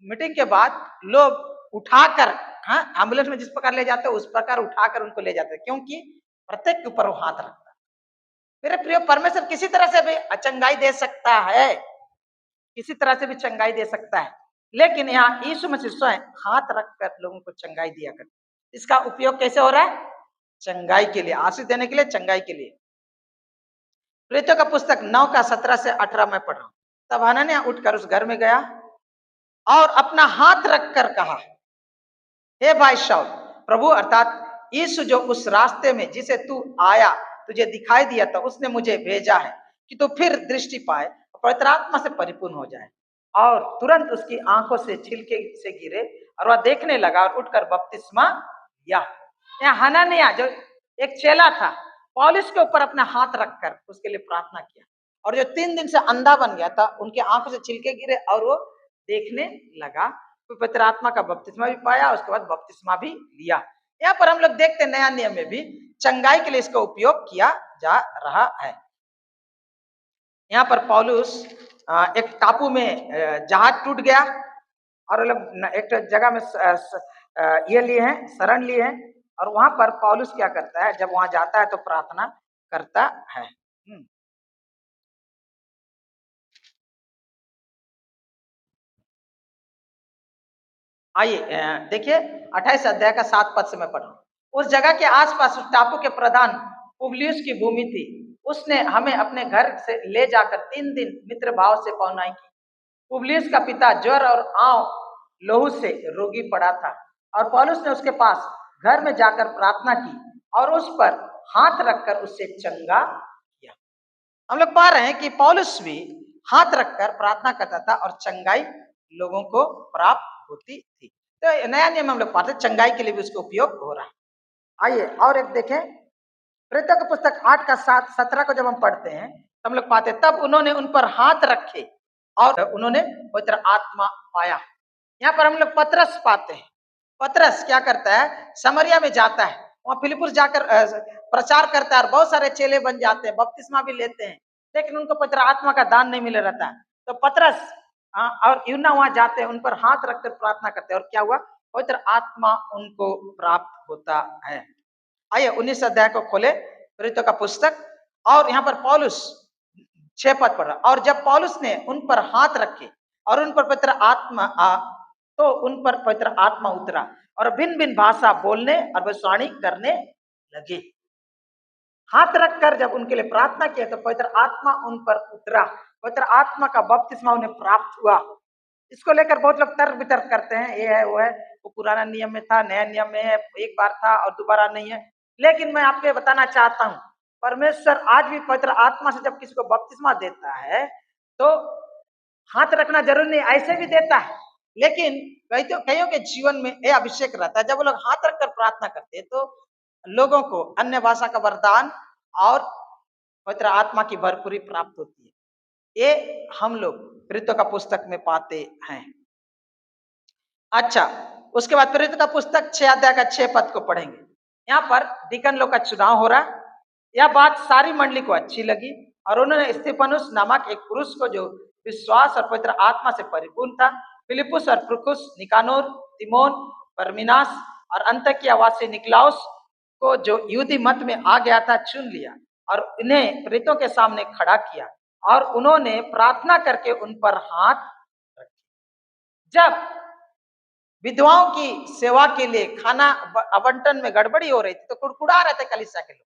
S1: मीटिंग के बाद लोग उठाकर, हाँ, एम्बुलेंस में जिस प्रकार ले जाते हैं उस प्रकार उठाकर उनको ले जाते हैं, क्योंकि प्रत्येक के ऊपर वो हाथ रखता है। मेरे प्रिय, परमेश्वर किसी तरह से भी चंगाई दे सकता है, किसी तरह से भी चंगाई दे सकता है, लेकिन यहाँ यीशु मसीह स्वयं हाथ रखकर लोगों को चंगाई दिया कर। इसका उपयोग कैसे हो रहा है? चंगाई के लिए, आशीष देने के लिए, चंगाई के लिए। प्रेरितों का पुस्तक 9 का 17 से 18 में पढ़ रहा हूं। तब हनन्याह उठकर उस घर में गया और अपना हाथ रखकर कहा, हे भाई शाऊल, प्रभु अर्थात यीशु जो उस रास्ते में जिसे तू आया तुझे दिखाई दिया था, उसने मुझे भेजा है कि तू फिर दृष्टि पाए, पवित्र आत्मा से परिपूर्ण हो जाए। और तुरंत उसकी आंखों से छिलके से गिरे और वह देखने लगा और उठकर बपतिस्मा लिया। यहाँ हनन्याह जो एक चेला था, पौलुस के ऊपर अपना हाथ रखकर उसके लिए प्रार्थना किया, और जो 3 दिन से अंधा बन गया था उनकी आंखों से छिलके गिरे और वो देखने लगा। पवित्र आत्मा का बपतिस्मा भी पाया, उसके बाद बपतिस्मा भी लिया। यहाँ पर हम लोग देखते हैं नया नियम में भी चंगाई के लिए इसका उपयोग किया जा रहा है। यहाँ पर पौलुस एक टापू में जहाज टूट गया और लोग एक जगह में ये लिए हैं, शरण लिए हैं, और वहां पर पौलुस क्या करता है, जब वहां जाता है तो प्रार्थना करता है। आइए देखिए 28 अध्याय का 7 पद से मैं पढ़ रहा हूं। उस जगह के आसपास उस टापू के प्रधान पुबलियुस की भूमि थी। उसने हमें अपने घर से ले जाकर 3 दिन मित्र भाव से पौनाई की। पुबलियुस का पिता ज्वर और आंव लहू से रोगी पड़ा था, और पौलुस ने उसके पास घर में जाकर प्रार्थना की और उस पर हाथ रखकर उससे चंगा किया। हम लोग पा रहे हैं कि पौलुस भी हाथ रखकर प्रार्थना करता था और चंगाई लोगों को प्राप्त होती थी। तो नया नियम हम लोग पाते, चंगाई के लिए भी उसका उपयोग हो रहा है। आइए और एक देखें, प्रेरितों की पुस्तक 8 का 17 को जब हम पढ़ते हैं तो हम लोग पाते, तब उन्होंने उन पर हाथ रखे और उन्होंने पवित्र आत्मा पाया। यहाँ पर हम लोग पतरस पाते हैं। पतरस क्या करता है, समरिया में जाता है, वहां फिलिपुस जाकर प्रचार करता है और बहुत सारे चेले बन जाते हैं, बपतिस्मा भी लेते हैं, लेकिन उनको पवित्र आत्मा का दान नहीं मिल रहता। तो पतरस और यूहन्ना वहां जाते हैं, उन पर हाथ रखकर प्रार्थना करते हैं, और क्या हुआ, पवित्र आत्मा उनको प्राप्त होता है। आइए 19 अध्याय को खोले, प्रेरितों का पुस्तक, और यहाँ पर पौलुस 6 पद पढ़ रहा। और जब पौलुस ने उन पर हाथ रखे और उन पर पवित्र आत्मा तो उन पर पवित्र आत्मा उतरा और भिन्न भिन्न भाषा बोलने और भविष्यवाणी करने लगे। हाथ रखकर जब उनके लिए प्रार्थना किया तो पवित्र आत्मा उन पर उतरा, पवित्र आत्मा का बपतिस्मा उन्हें प्राप्त हुआ। इसको लेकर बहुत लोग तर्क वितर्क करते हैं, ये है वो है, वो पुराना नियम में था, नया नियम में है, एक बार था और दोबारा नहीं है। लेकिन मैं आपको बताना चाहता हूं, परमेश्वर आज भी पवित्र आत्मा से जब किसी को बपतिस्मा देता है तो हाथ रखना जरूरी नहीं, ऐसे भी देता है, लेकिन कईयों के जीवन में यह अभिषेक रहता है। जब वो लोग हाथ रखकर प्रार्थना करते हैं तो लोगों को अन्य भाषा का वरदान और पवित्र आत्मा की भरपूरी प्राप्त होती है। ये हम लोग प्रेरितों का पुस्तक में पाते हैं। अच्छा, उसके बाद प्रेरितों का पुस्तक 6 अध्याय का 6 पद को पढ़ेंगे। यहाँ पर डिकन लोग का चुनाव हो रहा। यह बात सारी मंडली को अच्छी लगी और उन्होंने स्तिफनुस नामक एक पुरुष को जो विश्वास और पवित्र आत्मा से परिपूर्ण था, फिलिपुस और प्रुकुस, निकानोर, तिमोन, परमिनास और अंतकिया वासी निकलाउस को जो यहूदी मत में आ गया था चुन लिया और इन्हें प्रेरितों के सामने खड़ा किया, और उन्होंने प्रार्थना करके उन पर हाथ रखे। जब विधवाओं की सेवा के लिए खाना आवंटन में गड़बड़ी हो रही थी तो कुड़कुड़ा रहे थे कलीसिया के लोग,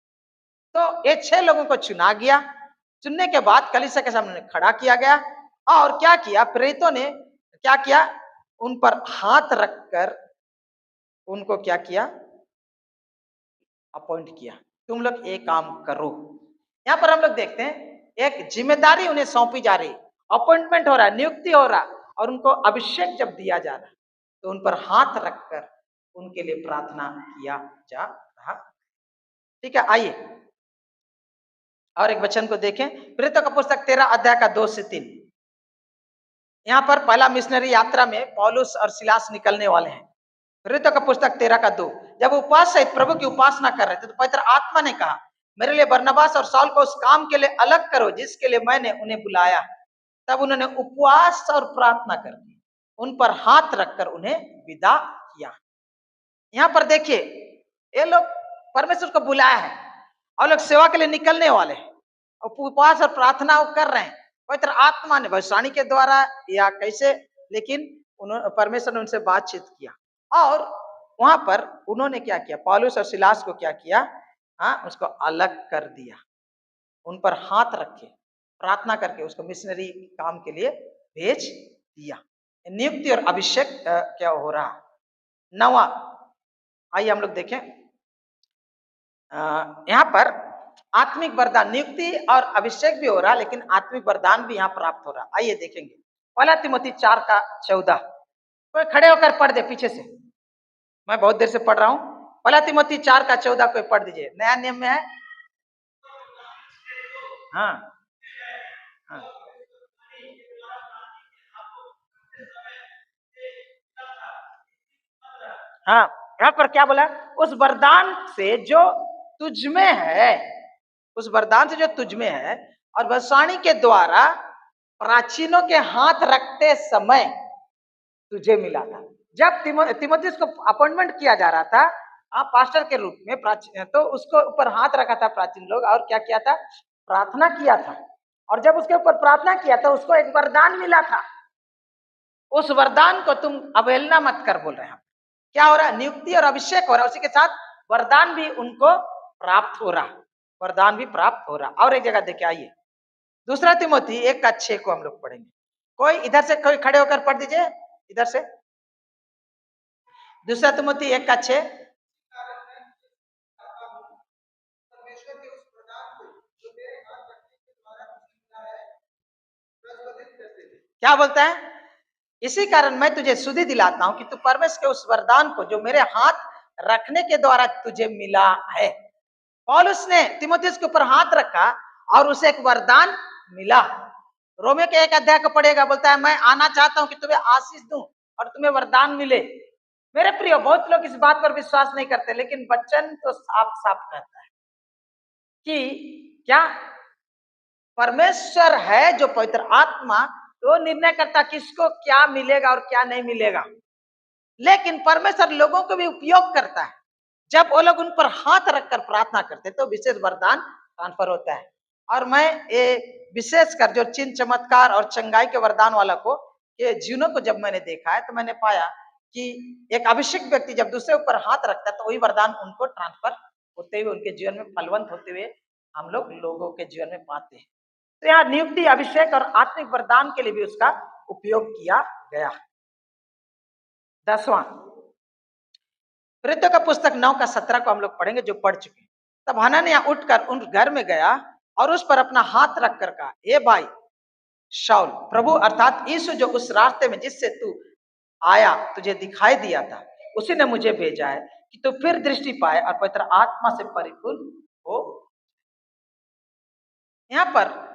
S1: तो ये 6 लोगों को चुना गया। चुनने के बाद कलीसिया के सामने खड़ा किया गया और क्या किया, प्रेरितों ने क्या किया, उन पर हाथ रखकर उनको क्या किया, अपॉइंट किया, तुम लोग एक काम करो। यहाँ पर हम लोग देखते हैं एक जिम्मेदारी उन्हें सौंपी जा रही, अपॉइंटमेंट हो रहा है, नियुक्ति हो रहा, और उनको अभिषेक जब दिया जा रहा तो उन पर हाथ रखकर उनके लिए प्रार्थना किया जा रहा। ठीक है, आइए और एक वचन को देखें, प्रेरितों का पुस्तक 13 अध्याय का 2 से 3। यहाँ पर पहला मिशनरी यात्रा में पौलुस और सिलास निकलने वाले हैं। प्रेरितों का पुस्तक 13 का 2। जब उपवास सहित प्रभु की उपासना कर रहे थे तो पवित्र आत्मा ने कहा, मेरे लिए बरनबास और शाऊल को उस काम के लिए अलग करो जिसके लिए मैंने उन्हें बुलाया। तब उन्होंने उपवास और प्रार्थना करके उन पर हाथ रखकर उन्हें विदा किया। यहां पर देखिए, ये लोग परमेश्वर को बुलाया है और लोग सेवा के लिए निकलने वाले हैं, उपवास और प्रार्थना वो कर रहे हैं पवित्र आत्मा ने भविष्यवाणी के द्वारा या कैसे, लेकिन उन्होंने परमेश्वर ने उनसे बातचीत किया और वहां पर उन्होंने क्या किया, पौलुस और सिलास को क्या किया, हाँ, उसको अलग कर दिया, उन पर हाथ रखे, प्रार्थना करके उसको मिशनरी काम के लिए भेज दिया। नियुक्ति और अभिषेक क्या हो रहा। नवा, आइए हम लोग देखें, यहाँ पर आत्मिक वरदान, नियुक्ति और अभिषेक भी हो रहा, लेकिन आत्मिक वरदान भी यहाँ प्राप्त हो रहा। आइए देखेंगे पहला तिमोथी 4:14। कोई खड़े होकर पढ़ दे पीछे से, मैं बहुत देर से पढ़ रहा हूं। पहला तिमोथी 4:14 कोई पढ़ दीजिए, नया नियम में है। हाँ हाँ हाँ, यहाँ पर क्या बोला, उस वरदान से जो तुझ में है, उस वरदान से जो तुझ में है और भविष्यवाणी के द्वारा प्राचीनों के हाथ रखते समय तुझे मिला था। जब तिमोथी को अपॉइंटमेंट किया जा रहा था पास्टर के रूप में, तो उसको ऊपर हाथ रखा था प्राचीन लोग और क्या किया था, प्रार्थना किया था। और जब उसके ऊपर प्रार्थना किया था उसको एक वरदान मिला था। उस वरदान को तुम अवहेलना मत कर, बोल रहे हैं। क्या हो रहा है, नियुक्ति और अभिषेक हो रहा है, उसी के साथ वरदान भी उनको प्राप्त हो रहा, वरदान भी प्राप्त हो रहा। और एक जगह देखे, आइए दूसरा तिमोथी 1:6 को हम लोग पढ़ेंगे। कोई इधर से कोई खड़े होकर पढ़ दीजिए, इधर से दूसरा तिमोथी 1:6। क्या बोलता है, इसी कारण मैं तुझे सुधि दिलाता हूं कि तू परमेश्वर के उस वरदान को जो मेरे हाथ रखने के द्वारा तुझे मिला है। पौलुस ने तिमोथियस के ऊपर हाथ रखा और उसे एक वरदान मिला। रोमे के 1 अध्याय को पढ़ेगा, बोलता है मैं आना चाहता हूं कि तुम्हें आशीष दूं और तुम्हें वरदान मिले। मेरे प्रिय, बहुत लोग इस बात पर विश्वास नहीं करते, लेकिन वचन तो साफ साफ कहता है कि क्या परमेश्वर है जो पवित्र आत्मा वो निर्णय करता किसको क्या मिलेगा और क्या नहीं मिलेगा, लेकिन परमेश्वर लोगों को भी उपयोग करता है। जब वो लोग उन पर हाथ रखकर प्रार्थना करते तो विशेष वरदान ट्रांसफर होता है। और मैं ये विशेषकर जो चिन्ह चमत्कार और चंगाई के वरदान वाला को ये जीवनों को जब मैंने देखा है तो मैंने पाया कि एक अभिषेक व्यक्ति जब दूसरे ऊपर हाथ रखता है तो वही वरदान उनको ट्रांसफर होते हुए उनके जीवन में फलवंत होते हुए हम लोग लोगों के जीवन में पाते हैं। तो यहाँ नियुक्ति, अभिषेक और आत्मिक वरदान के लिए भी उसका उपयोग किया गया। 10वां प्रेरितों का पुस्तक 9:17 को हम लोग पढ़ेंगे, जो पढ़ चुके। तब हनन्याह उठकर उन घर में गया और उस पर अपना हाथ रखकर कहा, हे भाई शाऊल, प्रभु अर्थात यीशु जो उस रास्ते में जिससे तू आया तुझे दिखाई दिया था, उसी ने मुझे भेजा है कि तू फिर दृष्टि पाए और पवित्र आत्मा से परिपूर्ण हो। यहाँ पर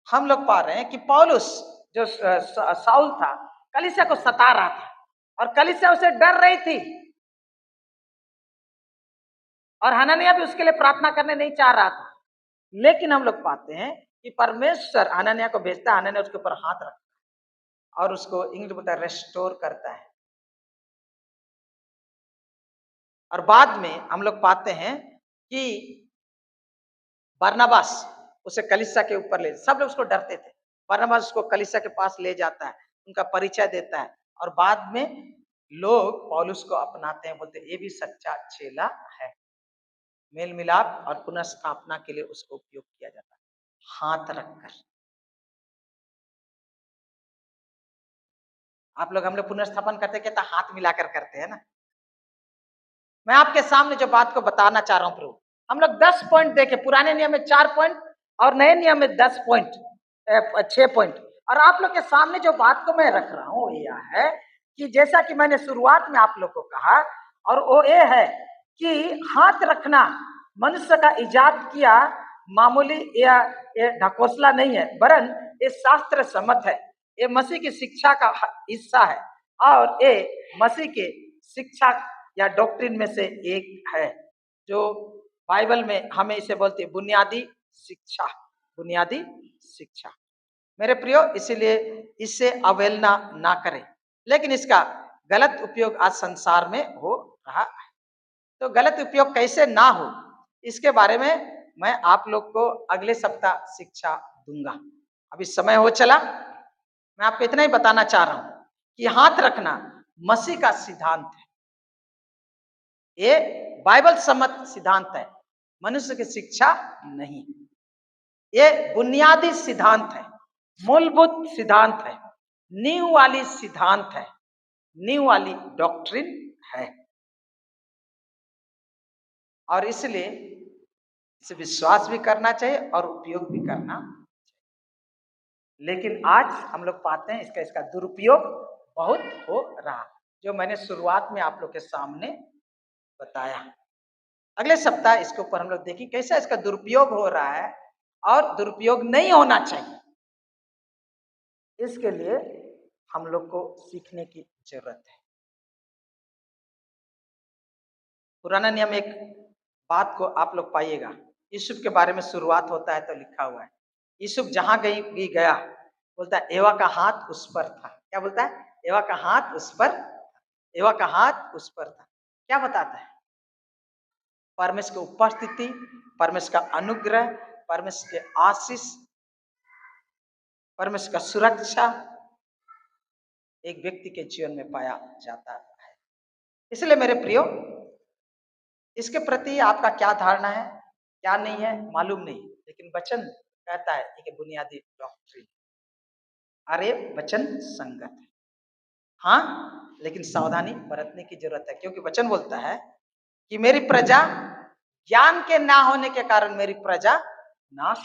S1: हम लोग पा रहे हैं कि पौलुस जो शाऊल था कलीसिया को सता रहा था और कलीसिया उसे डर रही थी और हनन्याह भी उसके लिए प्रार्थना करने नहीं चाह रहा था। लेकिन हम लोग पाते हैं कि परमेश्वर हनन्याह को भेजता है, हनन्याह उसके ऊपर हाथ रखता है और उसको इंग्लिश बोलता है रेस्टोर करता है। और बाद में हम लोग पाते हैं कि बरनबास उसे कलीसिया के ऊपर ले, सब लोग उसको डरते थे, बरनबास उसको कलीसिया के पास ले जाता है, उनका परिचय देता है और बाद में लोग पौलुस को अपनाते हैं, बोलते ये भी सच्चा चेला है। मेल मिलाप और पुनः स्थापना के लिए उसको उपयोग किया जाता है हाथ रखकर। आप लोग हम लोग पुनर्स्थापन करते क्या था, हाथ मिलाकर करते हैं ना। मैं आपके सामने जो बात को बताना चाह रहा हूं प्रभु, हम लोग 10 पॉइंट देखे, पुराने नियम में 4 पॉइंट और नए नियम में 10 पॉइंट, 6 पॉइंट। और आप लोग के सामने जो बात को मैं रख रहा हूं यह है कि जैसा कि मैंने शुरुआत में आप लोग को कहा, और वो ये है कि हाथ रखना मनुष्य का इजाद किया मामूली या ढकोसला नहीं है, वरन ये शास्त्र सम्मत है, ये मसीह की शिक्षा का हिस्सा है और ये मसीह के शिक्षा या डॉक्ट्रिन में से एक है जो बाइबल में हमें इसे बोलते हैं बुनियादी शिक्षा, बुनियादी शिक्षा। मेरे प्रियो, इसीलिए इससे अवहेलना ना करें, लेकिन इसका गलत उपयोग आज संसार में हो रहा है। तो गलत उपयोग कैसे ना हो, इसके बारे में मैं आप लोग को अगले सप्ताह शिक्षा दूंगा। अभी समय हो चला, मैं आपको इतना ही बताना चाह रहा हूं कि हाथ रखना मसीह का सिद्धांत है। ये बाइबल सम्मत सिद्धांत है, मनुष्य की शिक्षा नहीं। ये बुनियादी सिद्धांत है, मूलभूत सिद्धांत है, नींव वाली सिद्धांत है, नींव वाली डॉक्ट्रिन है। और इसलिए इसे विश्वास भी करना चाहिए और उपयोग भी करना चाहिए। लेकिन आज हम लोग पाते हैं इसका दुरुपयोग बहुत हो रहा, जो मैंने शुरुआत में आप लोग के सामने बताया। अगले सप्ताह इसके ऊपर हम लोग देखें कैसा इसका दुरुपयोग हो रहा है और दुरुपयोग नहीं होना चाहिए। इसके लिए हम लोग को सीखने की जरूरत है। पुराना नियम एक बात को आप लोग पाइएगा, यूसुफ के बारे में शुरुआत होता है तो लिखा हुआ है, यूसुफ जहां गया बोलता है एवा का हाथ उस पर था। क्या बोलता है? एवा का हाथ उस पर, एवा का हाथ उस पर था। क्या बताता है? परमेश्वर की उपस्थिति, परमेश्वर का अनुग्रह, परमेश्वर के आशीष, परमेश्वर का सुरक्षा एक व्यक्ति के जीवन में पाया जाता है। इसलिए मेरे प्रियो, इसके प्रति आपका क्या धारणा है, क्या नहीं है मालूम नहीं, लेकिन वचन कहता है एक बुनियादी डॉक्ट्रिन, अरे वचन संगत है। हाँ, लेकिन सावधानी बरतने की जरूरत है, क्योंकि वचन बोलता है कि मेरी प्रजा, ज्ञान के ना होने के कारण मेरी प्रजा नाश।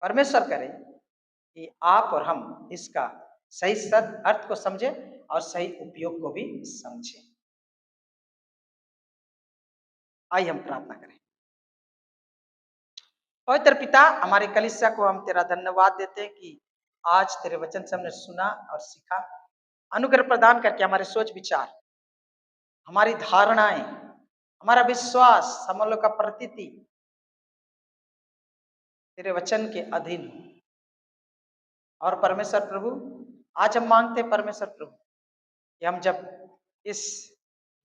S1: परमेश्वर करे कि आप और हम इसका सही सद अर्थ को समझे और सही उपयोग को भी समझे। आइए हम प्रार्थना करें। पवित्र पिता, हमारे कलीसिया को हम तेरा धन्यवाद देते हैं कि आज तेरे वचन से हमने सुना और सीखा। अनुग्रह प्रदान करके हमारे सोच विचार, हमारी धारणाएं, हमारा विश्वास, हम लोग का प्रतीति तेरे वचन के अधीन हो। और परमेश्वर प्रभु, आज हम मांगते हैं परमेश्वर प्रभु कि हम जब इस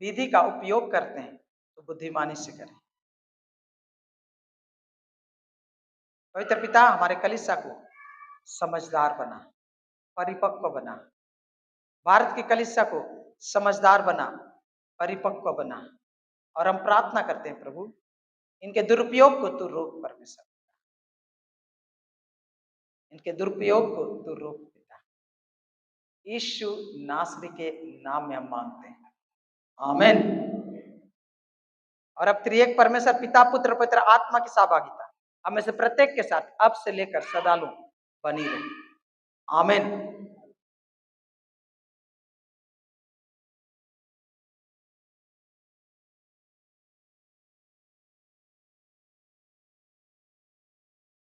S1: विधि का उपयोग करते हैं तो बुद्धिमानी से करें। पवित्र पिता, हमारे कलीसिया को समझदार बना, परिपक्व बना। भारत की कलीसिया को समझदार बना, परिपक्व बना। और हम प्रार्थना करते हैं प्रभु, इनके दुरुपयोग को तू रोक परमेश्वर, इनके दुरुपयोग को तू रोक पिता। यीशु नासरी के नाम में हम मांगते हैं, आमीन। और अब त्रिएक परमेश्वर पिता, पुत्र, पवित्र आत्मा की सहभागिता हमें से प्रत्येक के साथ अब से लेकर सदा बनी रहे, आमीन।